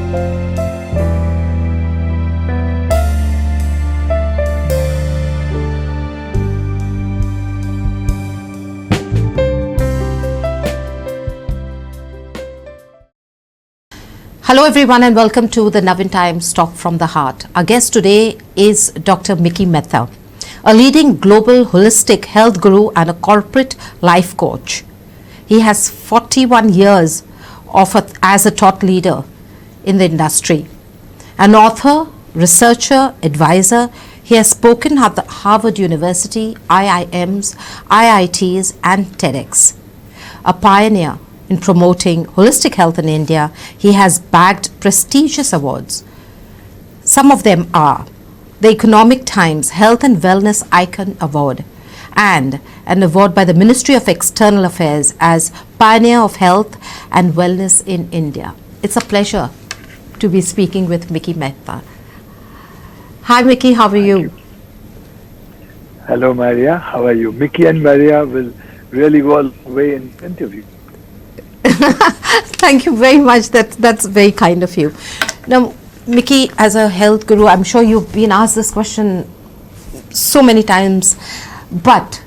Hello everyone and welcome to the Navin Times Talk from the Heart. Our guest today is Dr. Mehta, a leading global holistic health guru and a corporate life coach. He has 41 years as a thought leader in the industry. An author, researcher, advisor, he has spoken at the Harvard University, IIMs, IITs and TEDx. A pioneer in promoting holistic health in India, he has bagged prestigious awards. Some of them are the Economic Times Health and Wellness Icon Award and an award by the Ministry of External Affairs as Pioneer of Health and Wellness in India. It's a pleasure to be speaking with Mehta. Hi Mickey, how are you? Hello Maria, how are you? Mickey and Maria will really go all the way in interview. Thank you very much. That's very kind of you. Now, Mickey, as a health guru, I'm sure you've been asked this question so many times. But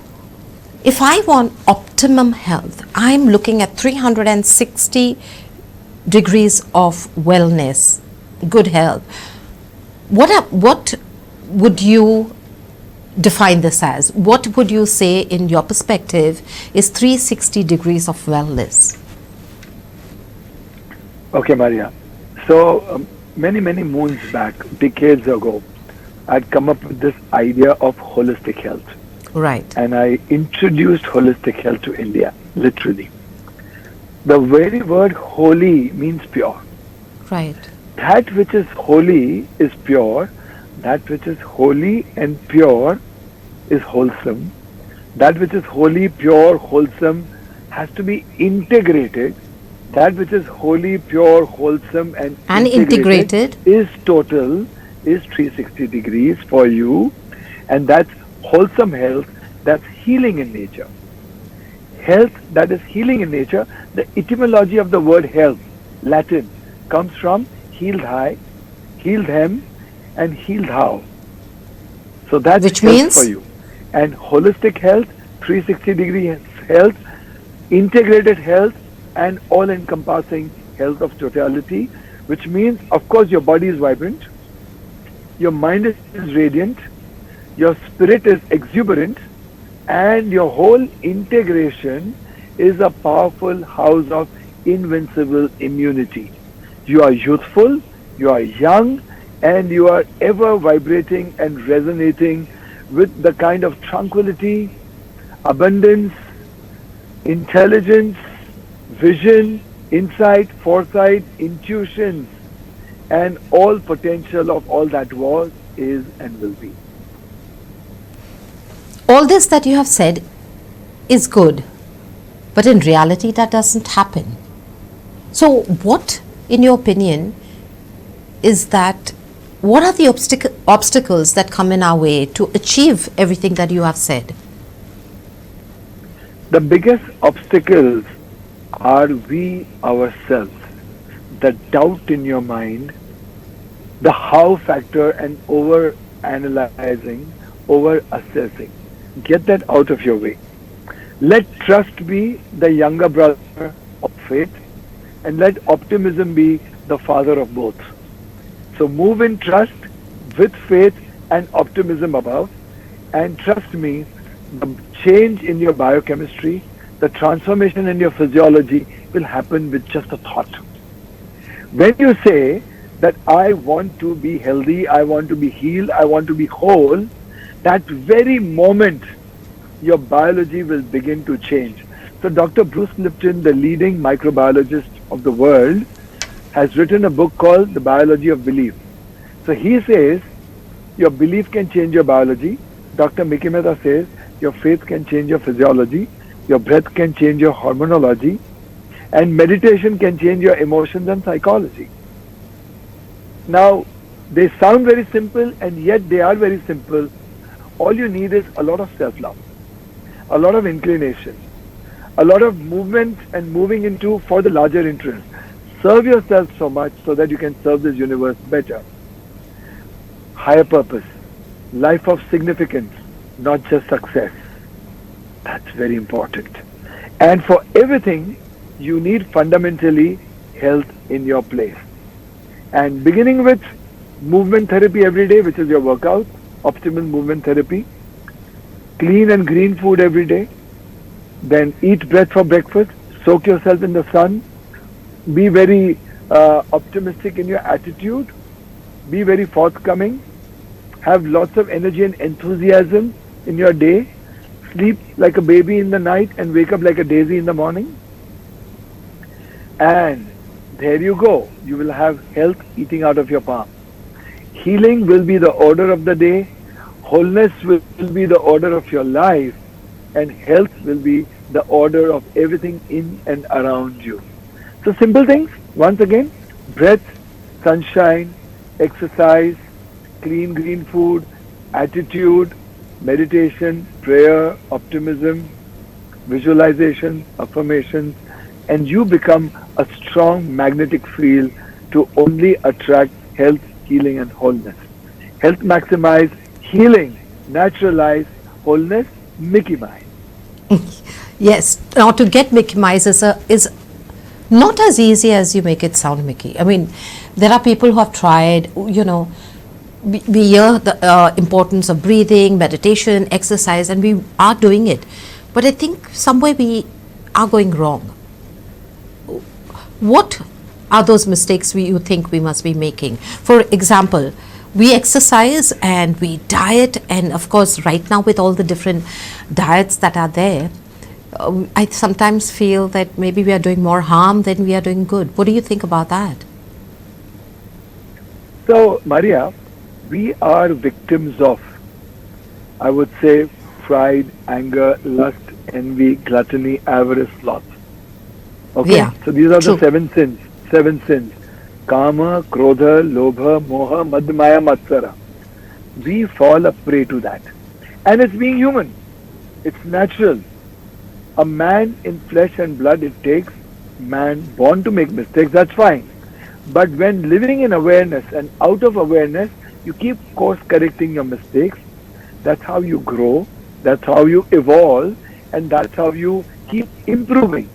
if I want optimum health, I'm looking at 360 degrees of wellness, good health. What would you define this as? What would you say, in your perspective, is 360 degrees of wellness? Okay, Maria. So many moons back, decades ago, I'd come up with this idea of holistic health. Right. And I introduced holistic health to India, literally. The very word holy means pure. Right. That which is holy is pure. That which is holy and pure is wholesome. That which is holy, pure, wholesome has to be integrated. That which is holy, pure, wholesome and integrated is total, is 360 degrees for you. And that's wholesome health, that's healing in nature. Health that is healing in nature, the etymology of the word health, Latin, comes from healed high, healed hem and healed how. So that's which health means for you. And holistic health, 360 degree health, integrated health, and all-encompassing health of totality, which means, of course, your body is vibrant, your mind is radiant, your spirit is exuberant, and your whole integration is a powerful house of invincible immunity. You are youthful, you are young, and you are ever vibrating and resonating with the kind of tranquility, abundance, intelligence, vision, insight, foresight, intuition, and all potential of all that was, is, and will be. All this that you have said is good, but in reality that doesn't happen. So what, in your opinion, what are the obstacles that come in our way to achieve everything that you have said? The biggest obstacles are we ourselves, the doubt in your mind, the how factor and over analyzing, over assessing. Get that out of your way. Let trust be the younger brother of faith and let optimism be the father of both. So move in trust with faith and optimism above, and trust me, the change in your biochemistry, the transformation in your physiology will happen with just a thought. When you say that I want to be healthy, I want to be healed, I want to be whole, that very moment your biology will begin to change. So Dr. Bruce Lipton, the leading microbiologist of the world, has written a book called The Biology of Belief. So he says your belief can change your biology. Dr. Mehta says your faith can change your physiology. Your breath can change your hormonology, and meditation can change your emotions and psychology. Now, they sound very simple, and yet they are very simple. All you need is a lot of self-love, a lot of inclination, a lot of movement and moving into for the larger interest. Serve yourself so much so that you can serve this universe better. Higher purpose, life of significance, not just success. That's very important. And for everything, you need fundamentally health in your place. And beginning with movement therapy every day, which is your workout, optimal movement therapy, clean and green food every day, then eat bread for breakfast, soak yourself in the sun, be very optimistic in your attitude, be very forthcoming, have lots of energy and enthusiasm in your day, sleep like a baby in the night and wake up like a daisy in the morning. And there you go. You will have health eating out of your palm. Healing will be the order of the day. Wholeness will be the order of your life. And health will be the order of everything in and around you. So simple things. Once again, breath, sunshine, exercise, clean green food, attitude, meditation, prayer, optimism, visualization, affirmations, and you become a strong magnetic field to only attract health, healing, and wholeness. Health maximize, healing, naturalize, wholeness, Mickey Mice. Yes, now to get Mickey Mice is not as easy as you make it sound, Mickey. I mean, there are people who have tried, we hear the importance of breathing, meditation, exercise, and we are doing it. But I think somewhere we are going wrong. What are those mistakes you think we must be making? For example, we exercise and we diet, and of course, right now with all the different diets that are there, I sometimes feel that maybe we are doing more harm than we are doing good. What do you think about that? So, Maria, we are victims of, I would say, pride, anger, lust, envy, gluttony, avarice, sloth. Okay? Yeah, So these are true. the seven sins. Seven sins. Kama, Krodha, Lobha, Moha, Madmaya, Matsara. We fall a prey to that. And it's being human. It's natural. A man in flesh and blood, it takes man born to make mistakes, that's fine. But when living in awareness and out of awareness, you keep course correcting your mistakes. That's how you grow. That's how you evolve. And that's how you keep improving.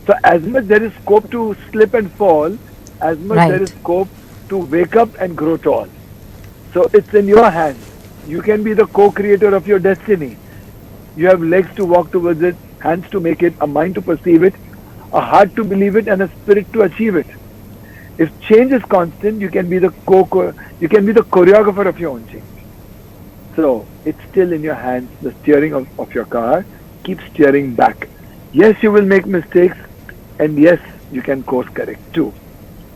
So as much there is scope to slip and fall, as much there is Right. scope to wake up and grow tall. So it's in your hands. You can be the co-creator of your destiny. You have legs to walk towards it, hands to make it, a mind to perceive it, a heart to believe it, and a spirit to achieve it. If change is constant, you can be the choreographer of your own change. So it's still in your hands, the steering of your car. Keep steering back. Yes, you will make mistakes, and yes, you can course correct too.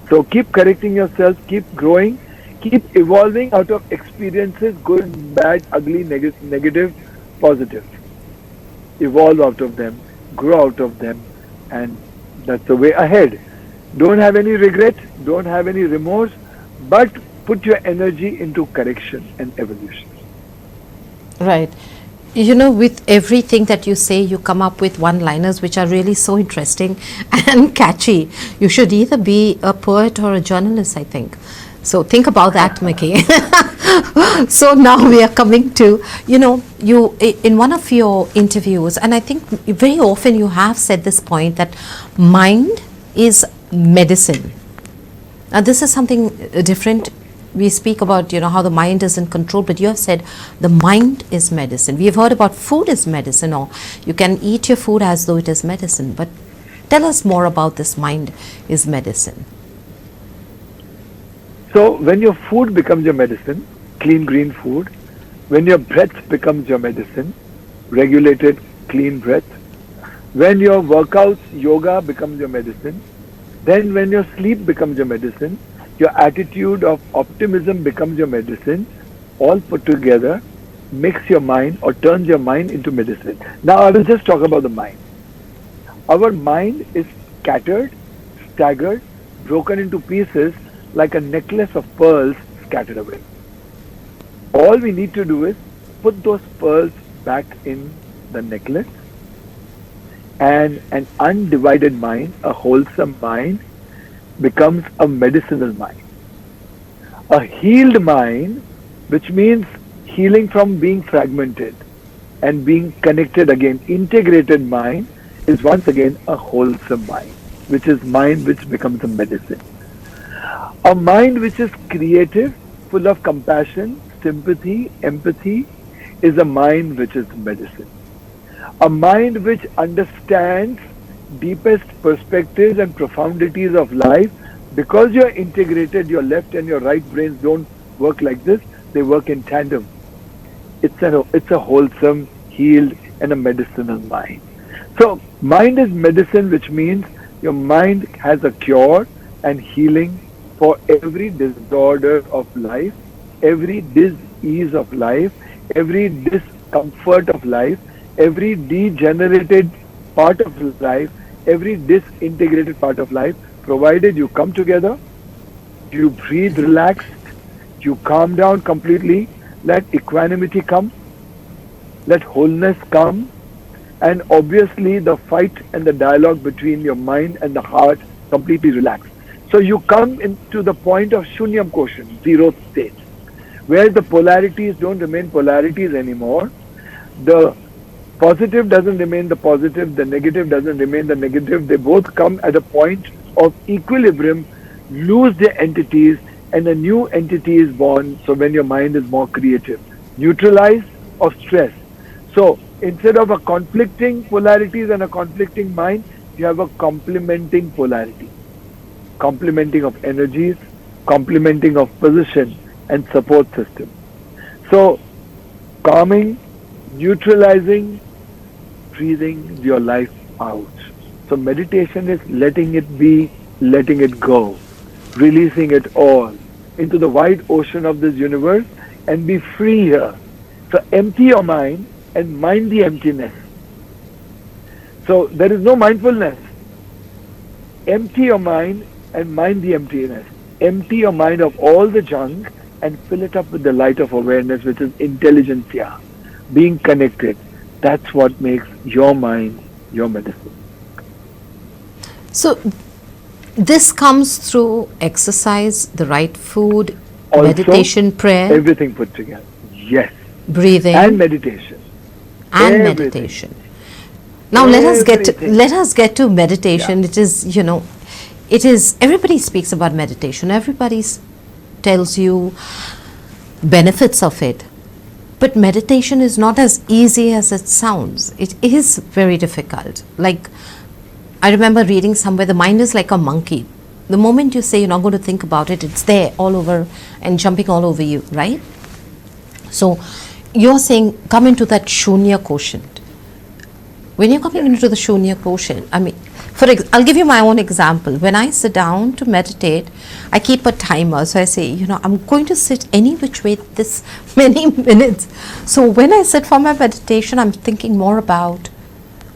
So keep correcting yourself, keep growing, keep evolving out of experiences, good, bad, ugly, negative, positive. Evolve out of them, grow out of them, and that's the way ahead. Don't have any regret, don't have any remorse, but put your energy into correction and evolution. Right. With everything that you say, you come up with one-liners which are really so interesting and catchy. You should either be a poet or a journalist, I think. So think about that, Mickey. So now we are coming to, you in one of your interviews, and I think very often you have said this point that mind is medicine. Now this is something different. We speak about how the mind is in control, but you have said the mind is medicine. We have heard about food is medicine, or you can eat your food as though it is medicine. But tell us more about this mind is medicine. So when your food becomes your medicine, clean green food, when your breath becomes your medicine, regulated clean breath, when your workouts, yoga becomes your medicine, then when your sleep becomes your medicine, your attitude of optimism becomes your medicine, all put together makes your mind or turns your mind into medicine. Now I will just talk about the mind. Our mind is scattered, staggered, broken into pieces like a necklace of pearls scattered away. All we need to do is put those pearls back in the necklace, and an undivided mind, a wholesome mind, becomes a medicinal mind. A healed mind, which means healing from being fragmented and being connected again, integrated mind, is once again a wholesome mind, which is mind which becomes a medicine. A mind which is creative, full of compassion, sympathy, empathy, is a mind which is medicine. A mind which understands deepest perspectives and profundities of life, because you're integrated, your left and your right brains don't work like this, they work in tandem. It's a wholesome, healed, and a medicinal mind. So, mind is medicine, which means your mind has a cure and healing for every disorder of life, every dis-ease of life, every discomfort of life, every degenerated part of life, every disintegrated part of life, provided you come together, you breathe relaxed, you calm down completely, let equanimity come, let wholeness come, and obviously the fight and the dialogue between your mind and the heart completely relax. So you come into the point of shunyam quotient, zero state, where the polarities don't remain polarities anymore. The positive doesn't remain the positive, the negative doesn't remain the negative. They both come at a point of equilibrium, lose their entities, and a new entity is born. So when your mind is more creative, neutralized of stress. So instead of a conflicting polarities and a conflicting mind, you have a complementing polarity, complementing of energies, complementing of position and support system. So calming, neutralizing, breathing your life out. So meditation is letting it be, letting it go, releasing it all into the wide ocean of this universe and be free here. So empty your mind and mind the emptiness. So there is no mindfulness. Empty your mind and mind the emptiness. Empty your mind of all the junk and fill it up with the light of awareness, which is intelligentsia, being connected. That's what makes your mind your medicine. So this comes through exercise, the right food, Also, meditation, prayer, everything put together. Yes. breathing, And meditation. and everything. meditation. Now Everything. let us get to meditation. Yeah. It is, it is, everybody speaks about meditation. Everybody tells you benefits of it. But meditation is not as easy as it sounds. It is very difficult. Like, I remember reading somewhere, the mind is like a monkey. The moment you say you're not going to think about it, it's there all over and jumping all over you, right? So you're saying come into that shunya quotient. When you're coming into the shunya quotient, I mean, I'll give you my own example. When I sit down to meditate, I keep a timer. So I say, I'm going to sit any which way this many minutes. So when I sit for my meditation, I'm thinking more about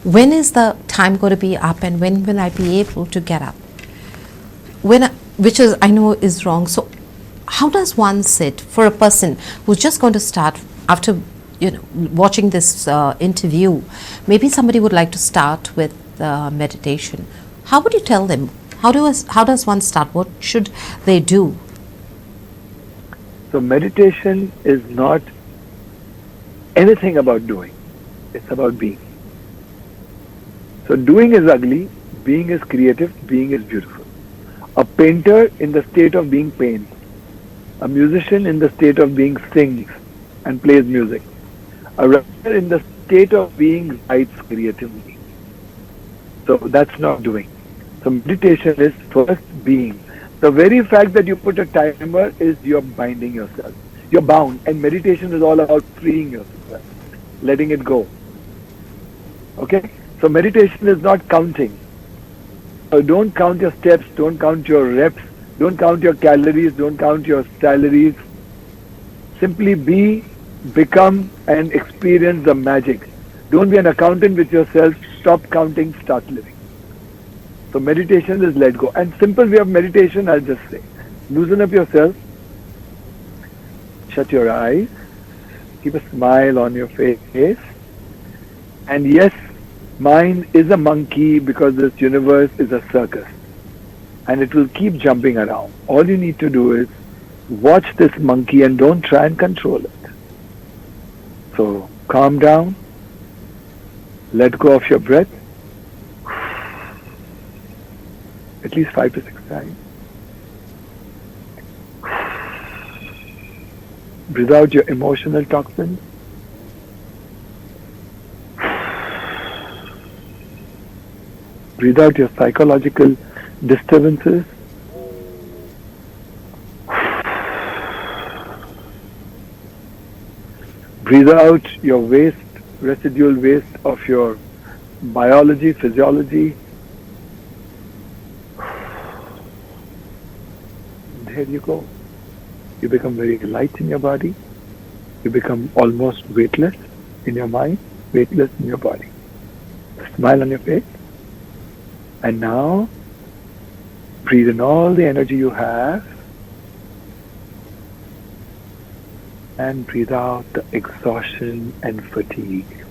when is the time going to be up and when will I be able to get up? Which is, I know is wrong. So how does one sit for a person who's just going to start after watching this interview? Maybe somebody would like to start with meditation. How would you tell them? How does one start? What should they do? So meditation is not anything about doing. It's about being. So doing is ugly, being is creative, being is beautiful. A painter in the state of being paints. A musician in the state of being sings and plays music. A writer in the state of being writes creatively. So that's not doing. So meditation is first being. The very fact that you put a timer is you're binding yourself. You're bound, and meditation is all about freeing yourself, letting it go. Okay? So meditation is not counting. So don't count your steps, don't count your reps, don't count your calories, don't count your salaries. Simply be, become, and experience the magic. Don't be an accountant with yourself. Stop counting, start living. So meditation is let go. And simple way of meditation, I'll just say. Loosen up yourself. Shut your eyes. Keep a smile on your face. And yes, mind is a monkey because this universe is a circus. and it will keep jumping around. All you need to do is watch this monkey and don't try and control it. So calm down, let go of your breath, at least 5 to 6 times. Breathe out your emotional toxins. Breathe out your psychological disturbances. Breathe out your waste, residual waste of your biology, physiology. There you go. You become very light in your body. You become almost weightless in your mind, weightless in your body. Smile on your face. And now, breathe in all the energy you have. And breathe out the exhaustion and fatigue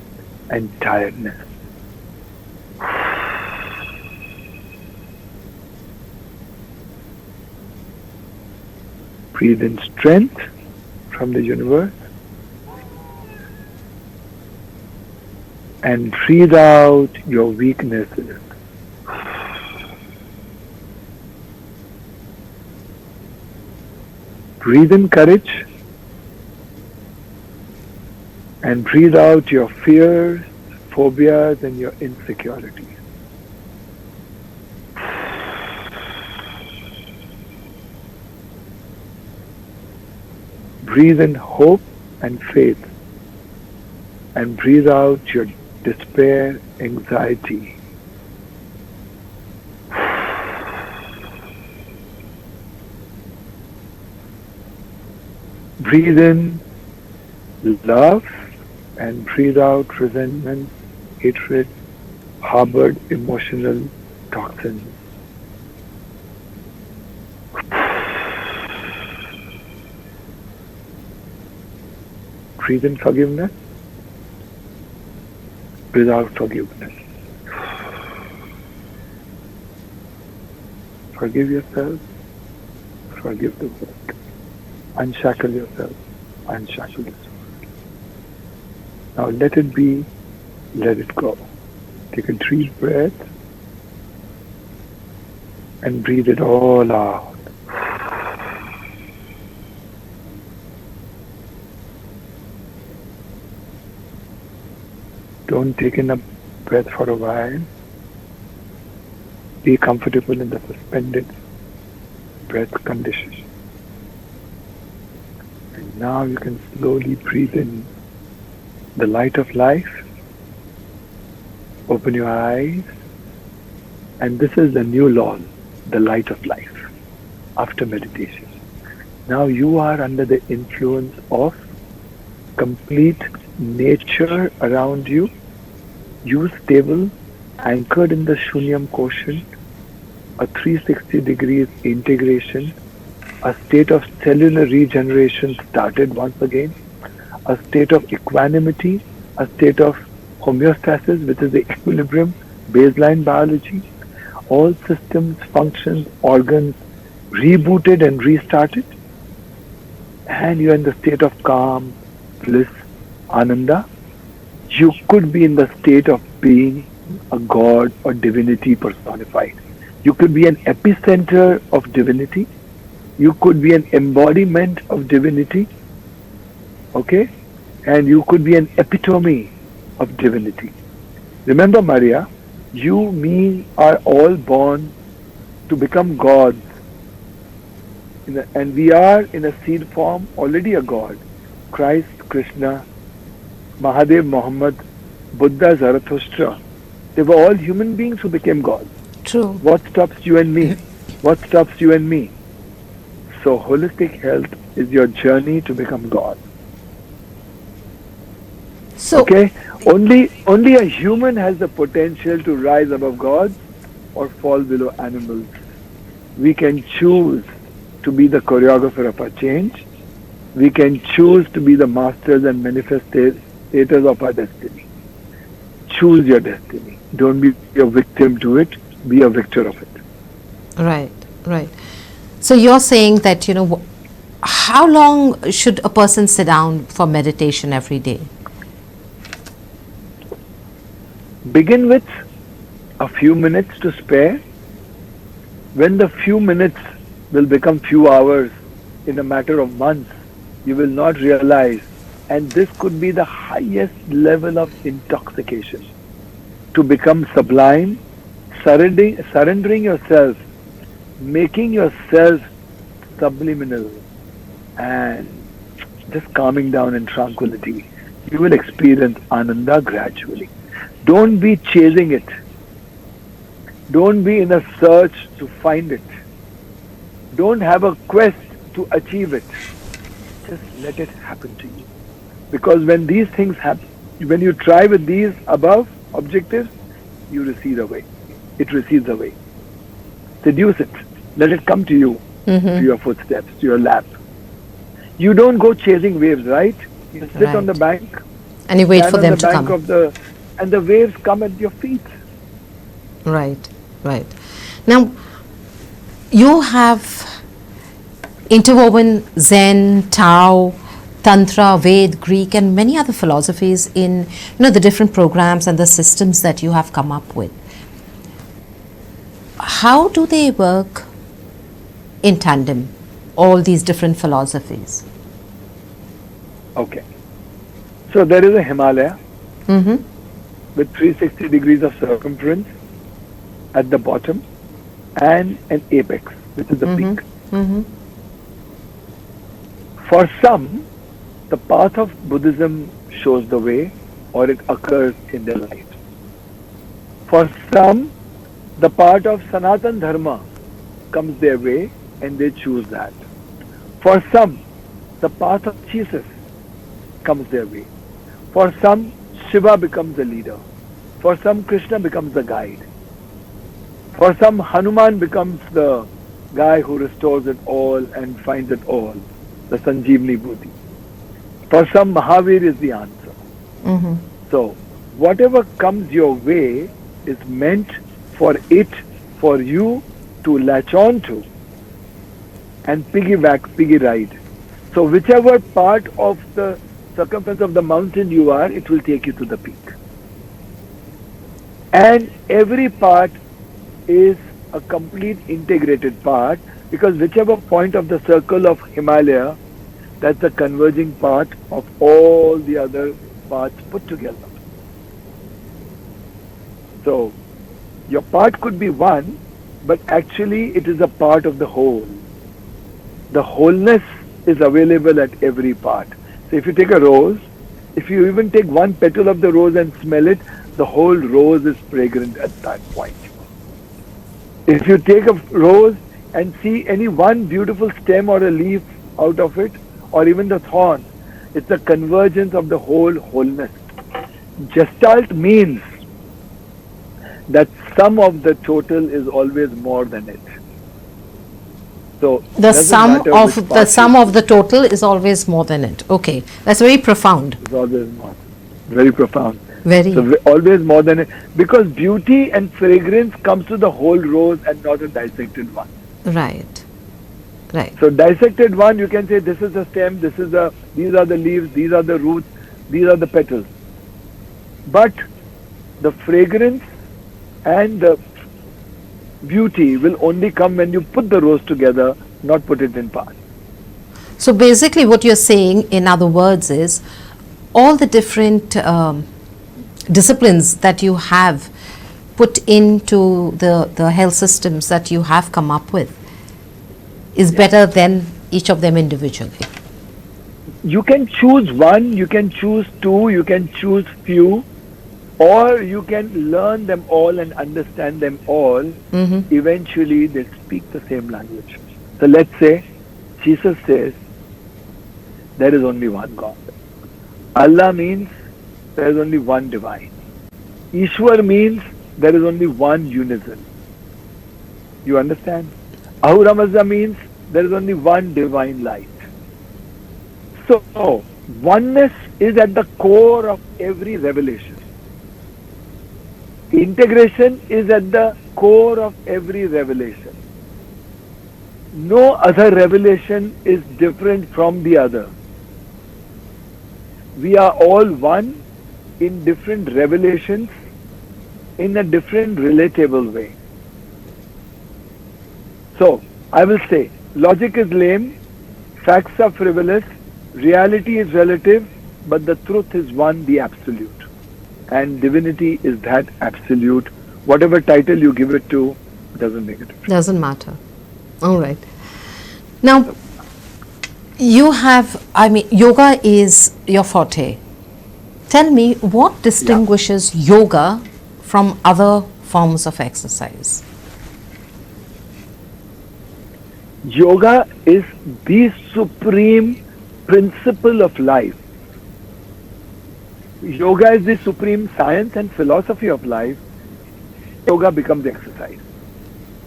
and tiredness. Breathe in strength from the universe. And breathe out your weaknesses. Breathe in courage. And breathe out your fears, phobias, and your insecurities. Breathe in hope and faith. And breathe out your despair, anxiety. Breathe in love and breathe out resentment, hatred, harbored emotional toxins. Breathe in forgiveness, breathe out forgiveness. Forgive yourself, forgive the world. Unshackle yourself, unshackle yourself. Now let it be, let it go. Take a deep breath and breathe it all out. Don't take in a breath for a while. Be comfortable in the suspended breath condition. And now you can slowly breathe in the light of life. Open your eyes. And this is the new law, the light of life, after meditation. Now you are under the influence of complete nature around you. You stable, anchored in the Shunyam quotient, a 360 degrees integration, a state of cellular regeneration started once again, a state of equanimity, a state of homeostasis, which is the equilibrium, baseline biology. All systems, functions, organs rebooted and restarted, and you're in the state of calm, bliss, ananda. You could be in the state of being a god or divinity personified. You could be an epicenter of divinity. You could be an embodiment of divinity. Okay? And you could be an epitome of divinity. Remember, Maria, you, me are all born to become gods. And we are in a seed form already a god. Christ, Krishna, Mahadev, Muhammad, Buddha, Zarathustra. They were all human beings who became gods. True. What stops you and me? What stops you and me? So holistic health is your journey to become God. So, okay? Only a human has the potential to rise above gods or fall below animals. We can choose to be the choreographer of our change. We can choose to be the masters and manifestators of our destiny. Choose your destiny. Don't be a victim to it. Be a victor of it. right. Right. So you're saying that, how long should a person sit down for meditation every day? Begin with a few minutes to spare. When the few minutes will become few hours in a matter of months, you will not realize, and this could be the highest level of intoxication, to become sublime, surrendering yourself, making yourself subliminal, and just calming down in tranquility. You will experience Ananda gradually. Don't be chasing it. Don't be in a search to find it. Don't have a quest to achieve it. Just let it happen to you. Because when these things happen, when you try with these above objectives, you recede away. It recedes away. Seduce it. Let it come to you, to your footsteps, to your lap. You don't go chasing waves, right? You sit on the bank, and you wait stand for on them the to bank come. and the waves come at your feet. Right, right. Now, you have interwoven Zen, Tao, Tantra, Ved, Greek, and many other philosophies in the different programs and the systems that you have come up with. How do they work in tandem, all these different philosophies? Okay. So there is a Himalaya Mm-hmm. with 360 degrees of circumference at the bottom and an apex, which is the peak. Mm-hmm. For some, the path of Buddhism shows the way, or it occurs in their life. For some, the part of Sanatan Dharma comes their way and they choose that. For some, the path of Jesus comes their way. For some, Shiva becomes the leader. For some, Krishna becomes the guide. For some, Hanuman becomes the guy who restores it all and finds it all, the Sanjeevani Buddhi. For some, Mahavir is the answer. Mm-hmm. So, whatever comes your way is meant for you to latch on to and piggy ride. So, whichever part of the circumference of the mountain you are, it will take you to the peak. And every part is a complete integrated part, because whichever point of the circle of Himalaya, that's the converging part of all the other parts put together. So, your part could be one, but actually it is a part of the whole. The wholeness is available at every part. So if you take a rose, if you even take one petal of the rose and smell it, the whole rose is fragrant at that point. If you take a rose and see any one beautiful stem or a leaf out of it, or even the thorn, it's a convergence of the wholeness. Gestalt means that sum of the total is always more than it. So the sum of the total is always more than it. Okay, that's very profound. It's always more. Very profound. Very. So always more than it, because beauty and fragrance comes to the whole rose and not a dissected one. Right. Right. So dissected one, you can say this is the stem, these are the leaves, these are the roots, these are the petals. But the fragrance and the beauty will only come when you put the rose together, not put it in parts. So basically what you're saying, in other words, is all the different disciplines that you have put into the health systems that you have come up with is better than each of them individually. You can choose one, you can choose two, you can choose few, or you can learn them all and understand them all. Mm-hmm. Eventually they speak the same language. So let's say Jesus says there is only one God. Allah means there is only one divine. Ishwar means there is only one unison. You understand? Ahura Mazda means there is only one divine light. So, oneness is at the core of every revelation. Integration is at the core of every revelation. No other revelation is different from the other. We are all one in different revelations in a different relatable way. So, I will say, logic is lame, facts are frivolous, reality is relative, but the truth is one, the absolute. And divinity is that absolute. Whatever title you give it to doesn't make a difference. Doesn't matter. All right. Now, yoga is your forte. Tell me, what distinguishes yoga from other forms of exercise? Yoga is the supreme principle of life. Yoga is the supreme science and philosophy of life. Yoga becomes exercise,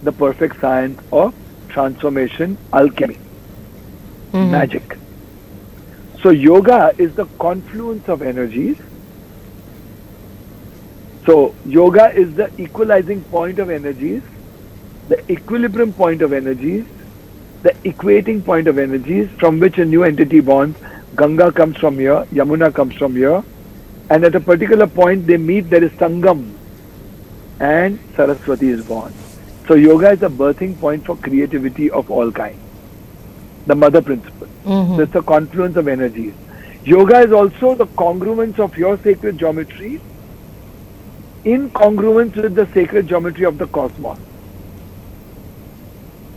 the perfect science of transformation, alchemy, magic. So yoga is the confluence of energies. So yoga is the equalizing point of energies, the equilibrium point of energies, the equating point of energies from which a new entity bonds. Ganga comes from here, Yamuna comes from here, and at a particular point they meet, there is Sangam, and Saraswati is born. So yoga is a birthing point for creativity of all kinds, the mother principle. So it's a confluence of energies. Yoga is also the congruence of your sacred geometry in congruence with the sacred geometry of the cosmos.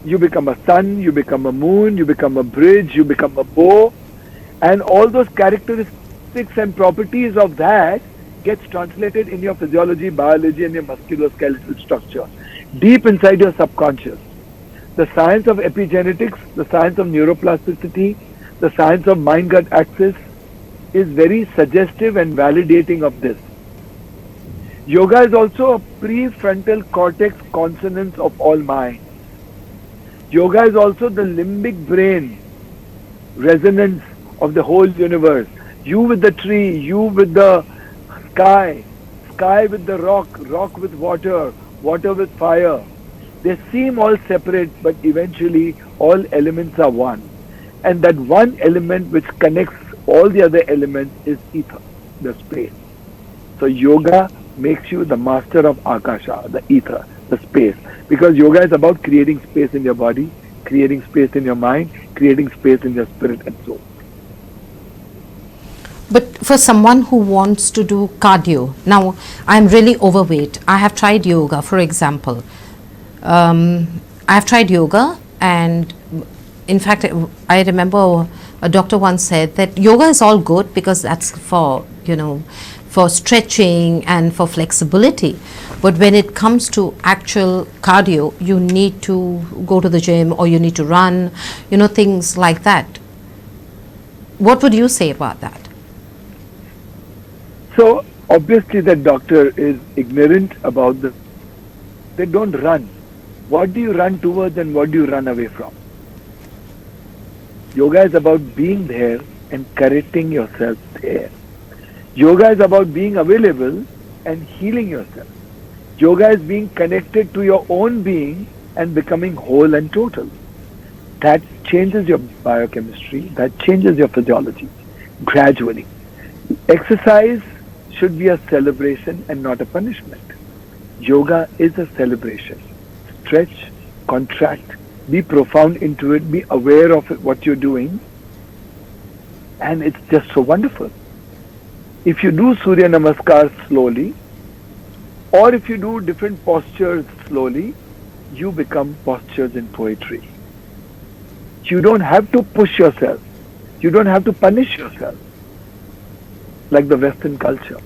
You become a sun, you become a moon, you become a bridge, you become a bow, and all those characteristics and properties of that gets translated in your physiology, biology, and your musculoskeletal structure, deep inside your subconscious. The science of epigenetics, the science of neuroplasticity, the science of mind-gut axis is very suggestive and validating of this. Yoga is also a prefrontal cortex consonance of all minds. Yoga is also the limbic brain resonance of the whole universe. You with the tree, you with the sky, sky with the rock, rock with water, water with fire. They seem all separate, but eventually all elements are one. And that one element which connects all the other elements is ether, the space. So yoga makes you the master of Akasha, the ether, the space. Because yoga is about creating space in your body, creating space in your mind, creating space in your spirit and soul. But for someone who wants to do cardio, now I'm really overweight. I have tried yoga, for example. I have tried yoga, and in fact, I remember a doctor once said that yoga is all good because that's for, for stretching and for flexibility. But when it comes to actual cardio, you need to go to the gym or you need to run, things like that. What would you say about that? So obviously that doctor is ignorant about the. They don't run. What do you run towards and what do you run away from? Yoga is about being there and correcting yourself there. Yoga is about being available and healing yourself. Yoga is being connected to your own being and becoming whole and total. That changes your biochemistry, that changes your physiology gradually. Exercise should be a celebration and not a punishment. Yoga is a celebration. Stretch, contract, be profound into it, be aware of it, what you're doing, and it's just so wonderful. If you do Surya Namaskar slowly, or if you do different postures slowly, you become postures in poetry. You don't have to push yourself. You don't have to punish yourself like the Western culture.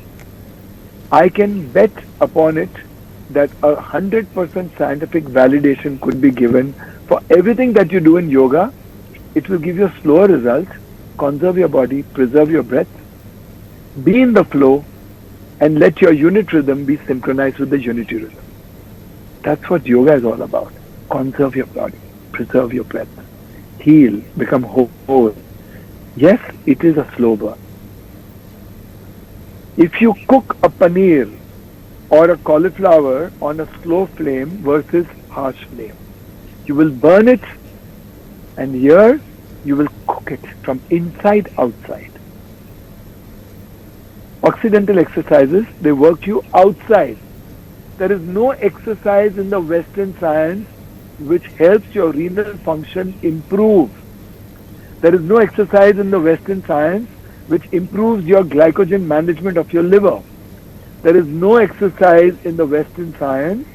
I can bet upon it that 100% scientific validation could be given for everything that you do in yoga. It will give you a slower result, conserve your body, preserve your breath, be in the flow, and let your unit rhythm be synchronized with the unity rhythm. That's what yoga is all about. Conserve your body, preserve your breath, heal, become whole. Yes, it is a slow burn. If you cook a paneer or a cauliflower on a slow flame versus harsh flame, you will burn it And here you will cook it from inside outside. Occidental exercises, they work you outside. There is no exercise in the Western science which helps your renal function improve. There is no exercise in the Western science which improves your glycogen management of your liver. There is no exercise in the Western science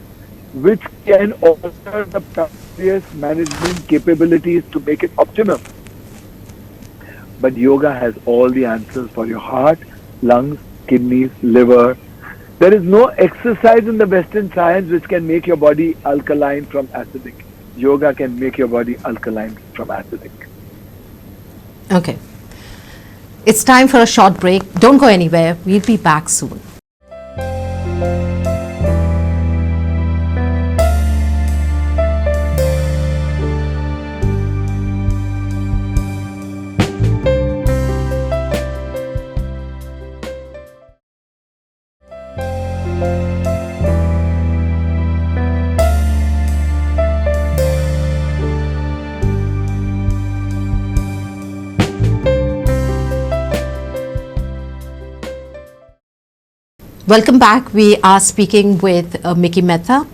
which can alter the pancreas management capabilities to make it optimum. But yoga has all the answers for your heart, lungs, kidneys, liver. There is no exercise in the Western science which can make your body alkaline from acidic. Yoga can make your body alkaline from acidic. Okay. It's time for a short break. Don't go anywhere. We'll be back soon. Welcome back. We are speaking with Mickey Mehta.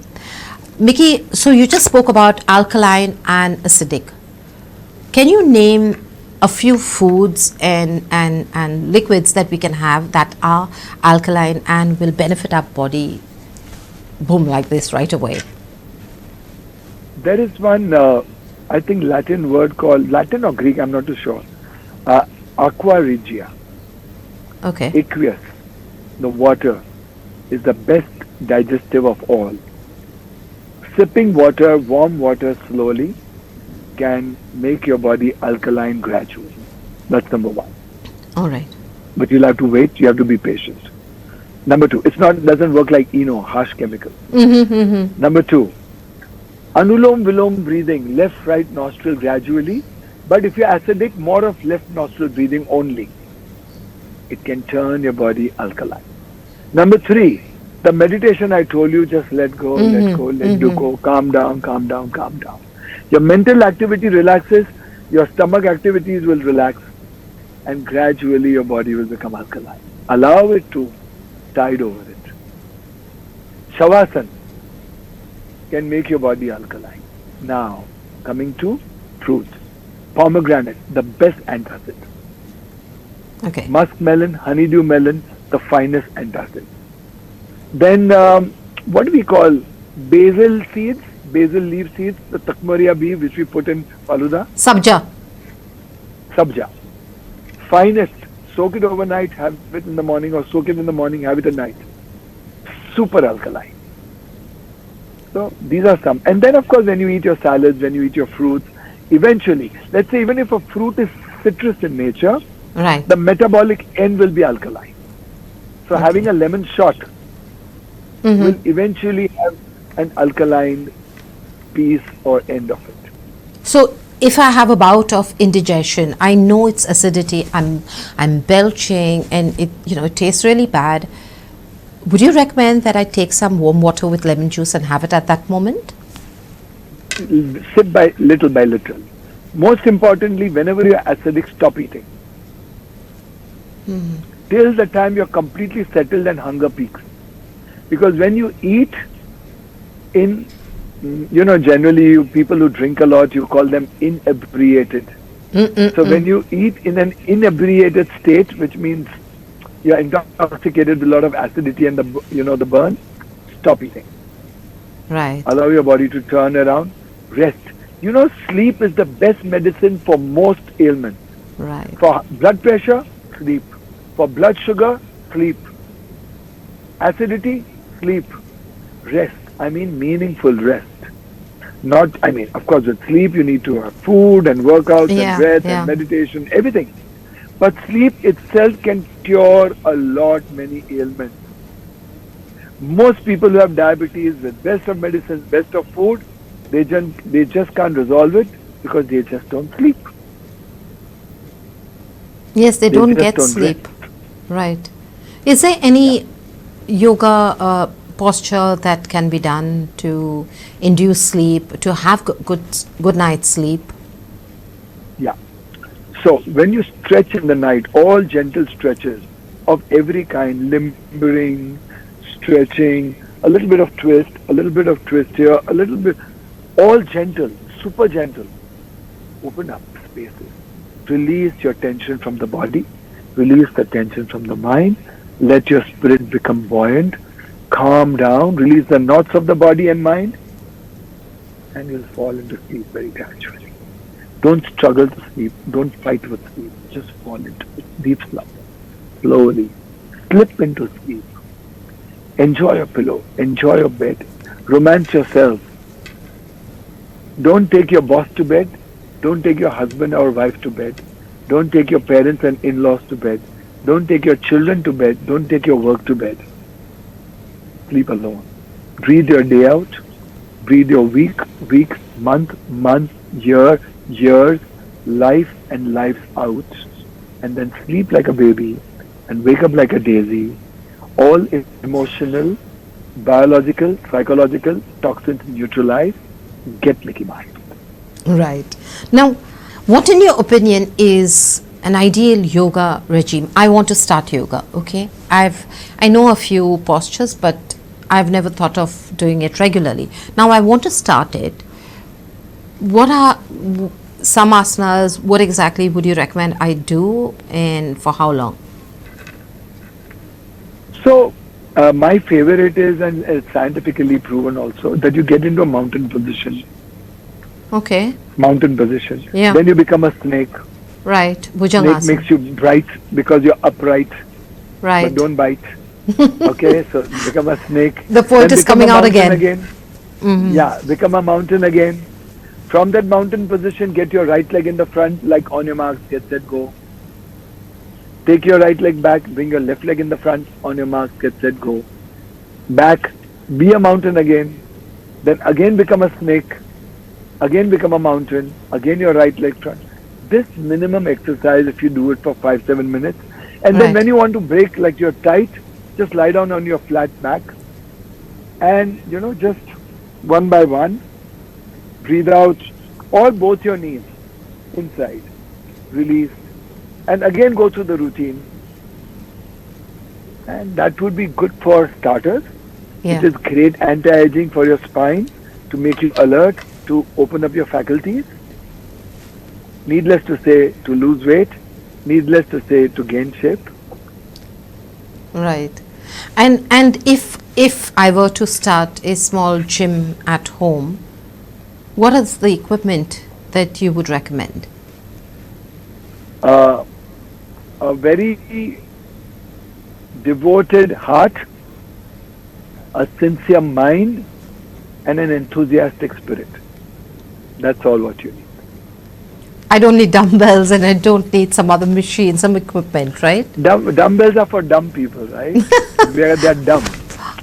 Mickey, so you just spoke about alkaline and acidic. Can you name a few foods and liquids that we can have that are alkaline and will benefit our body, boom, like this right away? There is one, I think, Latin word called, Latin or Greek, I'm not too sure, aqua regia, Okay. aqueous, the water, is the best digestive of all. Sipping water, warm water slowly, can make your body alkaline gradually. That's number one. All right. But you'll have to wait, you have to be patient. Number two, doesn't work like Eno, harsh chemical. Number two, anulom vilom breathing, left right nostril gradually. But if you're acidic, more of left nostril breathing only. It can turn your body alkaline. Number three, the meditation I told you, just let go, let go, let go, calm down, calm down, calm down. Your mental activity relaxes, your stomach activities will relax, and gradually your body will become alkaline. Allow it to tide over it. Shavasana can make your body alkaline. Now, coming to fruits. Pomegranate, the best antacid. Okay. Muskmelon, honeydew melon, the finest antacid. Then, what do we call basil seeds, basil leaf seeds, the takmaria bee which we put in faluda? Sabja. Sabja. Finest. Soak it overnight, have it in the morning, or soak it in the morning, have it at night. Super alkaline. So these are some. And then of course when you eat your salads, when you eat your fruits, eventually, let's say even if a fruit is citrus in nature, Right. the metabolic end will be alkaline. So having a lemon shot will eventually have an alkaline piece or end of it. So if I have a bout of indigestion, I know it's acidity, I'm belching and it tastes really bad. Would you recommend that I take some warm water with lemon juice and have it at that moment? Sip by little. Most importantly, whenever you're acidic, stop eating. Till the time you're completely settled and hunger peaks. Because when you eat in, generally people who drink a lot, you call them inebriated. So when you eat in an inebriated state, which means you're intoxicated with a lot of acidity and the burn, stop eating. Right. Allow your body to turn around, rest. Sleep is the best medicine for most ailments. Right. For blood pressure, sleep. For blood sugar, sleep. Acidity, sleep. Rest. I mean meaningful rest. Of course with sleep you need to have food and workouts and breath and meditation, everything. But sleep itself can cure many ailments. Most people who have diabetes with best of medicines, best of food, they just can't resolve it because they just don't sleep. Yes, they don't get sleep. Rest. Right. Is there any yoga posture that can be done to induce sleep, to have good night's sleep? Yeah. So when you stretch in the night, all gentle stretches of every kind, limbering, stretching, a little bit of twist here, a little bit, all gentle, super gentle. Open up spaces. Release your tension from the body, release the tension from the mind, let your spirit become buoyant, calm down, release the knots of the body and mind, and you'll fall into sleep very gradually. Don't struggle to sleep, don't fight with sleep, just fall into deep slumber. Slowly slip into sleep. Enjoy your pillow, enjoy your bed, romance yourself. Don't take your boss to bed. Don't take your husband or wife to bed. Don't take your parents and in-laws to bed. Don't take your children to bed. Don't take your work to bed. Sleep alone. Breathe your day out. Breathe your weeks, month, year, years, life and lives out. And then sleep like a baby and wake up like a daisy. All emotional, biological, psychological toxins neutralized. Get Mickey Mind. Right. Now, what in your opinion is an ideal yoga regime? I want to start yoga, okay? I know a few postures, but I've never thought of doing it regularly. Now I want to start it. What are some asanas? What exactly would you recommend I do, and for how long? So, my favorite is, and it's scientifically proven also, that you get into a mountain position. Okay. Mountain position. Yeah. Then you become a snake. Right. Snake Bhujangasana. makes you bright because you're upright, Right. but don't bite. Okay, so become a snake. The poet Then is become coming a out mountain again. Mhm. Yeah, become a mountain again. From that mountain position, get your right leg in the front, like on your marks, get set, go. Take your right leg back, bring your left leg in the front, on your marks, get set, go. Back, be a mountain again. Then again become a snake. Again become a mountain. Again your right leg front. This minimum exercise, if you do it for 5-7 minutes, and then Right. when you want to break, like you're tight, just lie down on your flat back, and just one by one, breathe out, or both your knees inside, release, and again go through the routine. And that would be good for starters. Yeah. It is great anti-aging for your spine, to make you alert, to open up your faculties. Needless to say, to lose weight. Needless to say, to gain shape. Right. And if I were to start a small gym at home, what is the equipment that you would recommend? A very devoted heart, a sincere mind, and an enthusiastic spirit. That's all what you need. I don't need dumbbells and I don't need some other machine, some equipment, right? Dumbbells are for dumb people, right? They're dumb.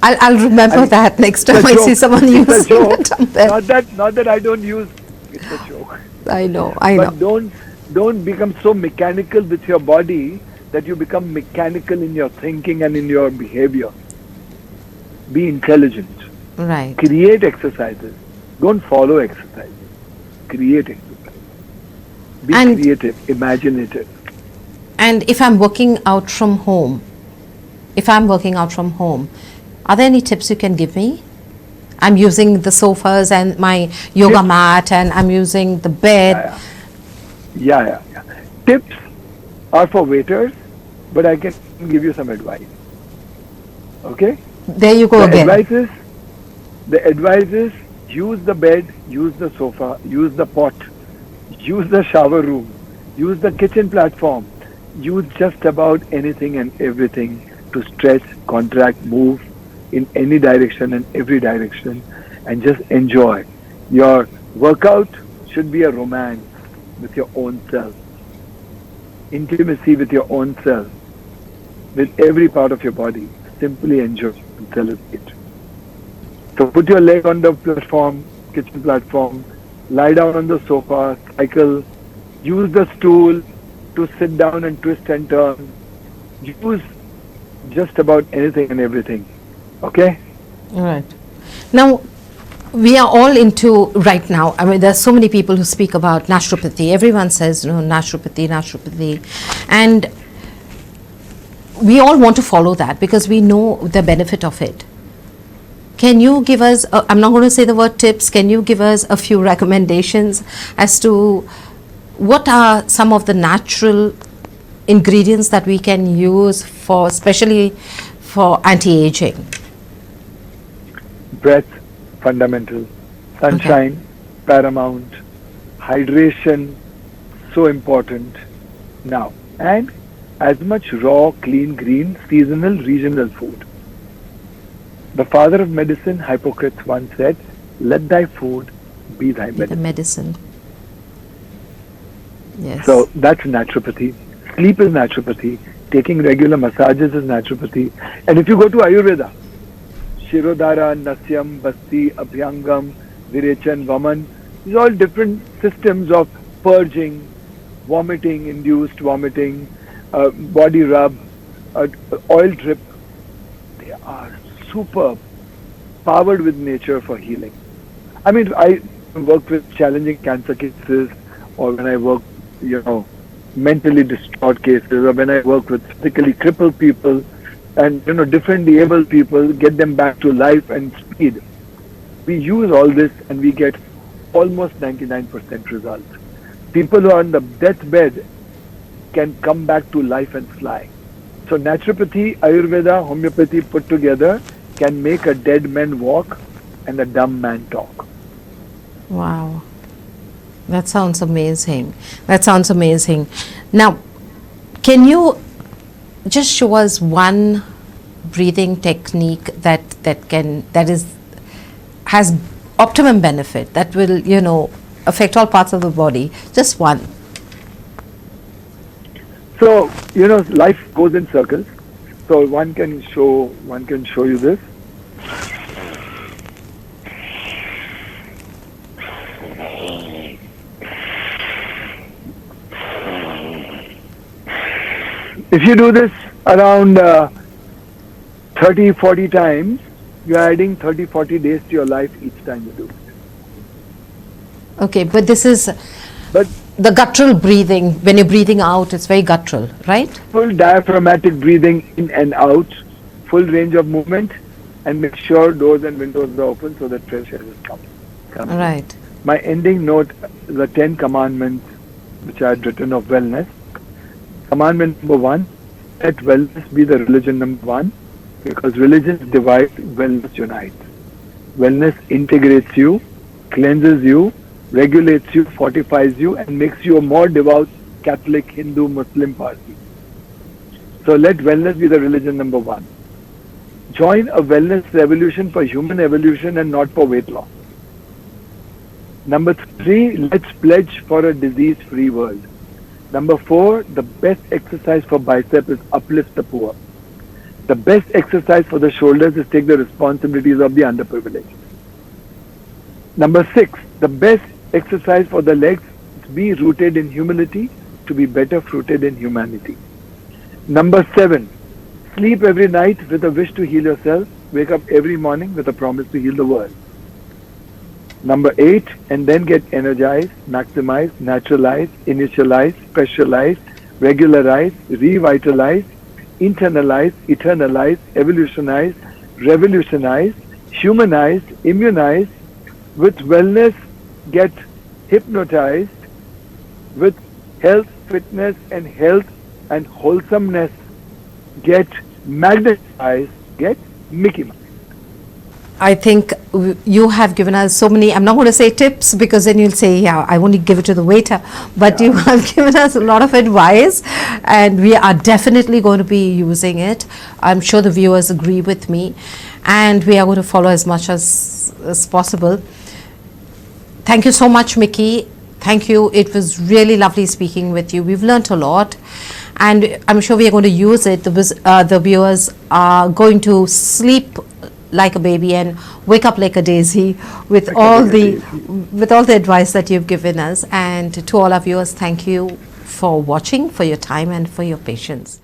I'll remember that next time I see someone It's a using joke. a dumbbell. Not that I don't use. It's a joke. I know. But don't become so mechanical with your body that you become mechanical in your thinking and in your behavior. Be intelligent. Right. Create exercises. Don't follow exercises. Create exercises. Be And- creative, imaginative. And if I'm working out from home, are there any tips you can give me? I'm using the sofas and my yoga Tips? mat, and I'm using the bed. Yeah. Tips are for waiters, but I can give you some advice. Okay? There you go again. The advice is use the bed, use the sofa, use the pot, use the shower room, use the kitchen platform, use just about anything and everything to stretch, contract, move in any direction and every direction, and just enjoy. Your workout should be a romance with your own self, intimacy with your own self, with every part of your body. Simply enjoy and celebrate. So put your leg on the platform, kitchen platform, lie down on the sofa, cycle, use the stool to sit down and twist and turn. Use just about anything and everything. Okay? All right. Now, we are all into right now. I mean, there's so many people who speak about naturopathy. Everyone says, naturopathy, naturopathy. And we all want to follow that because we know the benefit of it. Can you give us, I'm not going to say the word tips, can you give us a few recommendations as to what are some of the natural ingredients that we can use for, especially for anti-aging? Breath, fundamental. Sunshine, paramount. Hydration, so important now. And as much raw, clean, green, seasonal, regional food. The father of medicine, Hippocrates, once said, "Let thy food be thy medicine." The medicine. Yes. So that's naturopathy. Sleep is naturopathy. Taking regular massages is naturopathy. And if you go to Ayurveda, Shirodhara, Nasyam, Basti, Abhyangam, Virechan, Vaman, these are all different systems of purging, vomiting, induced vomiting, body rub, oil drip. They are superb, powered with nature for healing. I mean, I work with challenging cancer cases, or when I work, mentally distraught cases, or when I work with physically crippled people, and differently able people, get them back to life and speed. We use all this and we get almost 99% results. People who are on the deathbed can come back to life and fly. So naturopathy, Ayurveda, homeopathy put together can make a dead man walk and a dumb man talk. Wow. That sounds amazing. That sounds amazing. Now, can you just show us one breathing technique that has optimum benefit, that will affect all parts of the body? Just one. So life goes in circles. So one can show you this. If you do this around 30-40 times, you're adding 30-40 days to your life each time you do it. Okay, but this is But the guttural breathing. When you're breathing out, it's very guttural, right? full diaphragmatic breathing in and out, full range of movement, and make sure doors and windows are open so that fresh air is coming. All right. My ending note, the 10 commandments which I had written of wellness. Commandment number 1, let wellness be the religion number 1, because religions divide, wellness unites. Wellness integrates you, cleanses you, regulates you, fortifies you, and makes you a more devout Catholic, Hindu, Muslim party. So let wellness be the religion number 1. Join a wellness revolution for human evolution and not for weight loss. Number 3, let's pledge for a disease-free world. Number 4, the best exercise for bicep is uplift the poor. The best exercise for the shoulders is take the responsibilities of the underprivileged. Number 6, the best exercise for the legs is be rooted in humility to be better fruited in humanity. Number 7, sleep every night with a wish to heal yourself. Wake up every morning with a promise to heal the world. Number 8, and then get energized, maximized, naturalized, initialized, specialized, regularized, revitalized, internalized, eternalized, evolutionized, revolutionized, humanized, immunized. With wellness, get hypnotized. With health, fitness, and health and wholesomeness, get magnetized, get Mickey Mouse. I think you have given us so many, I'm not going to say tips because then you'll say, yeah, I only give it to the waiter, but you have given us a lot of advice and we are definitely going to be using it. I'm sure the viewers agree with me and we are going to follow as much as possible. Thank you so much, Mickey. Thank you. It was really lovely speaking with you. We've learnt a lot and I'm sure we are going to use it. The viewers are going to sleep like a baby and wake up like a daisy with all the advice that you've given us. And to all our viewers, thank you for watching, for your time and for your patience.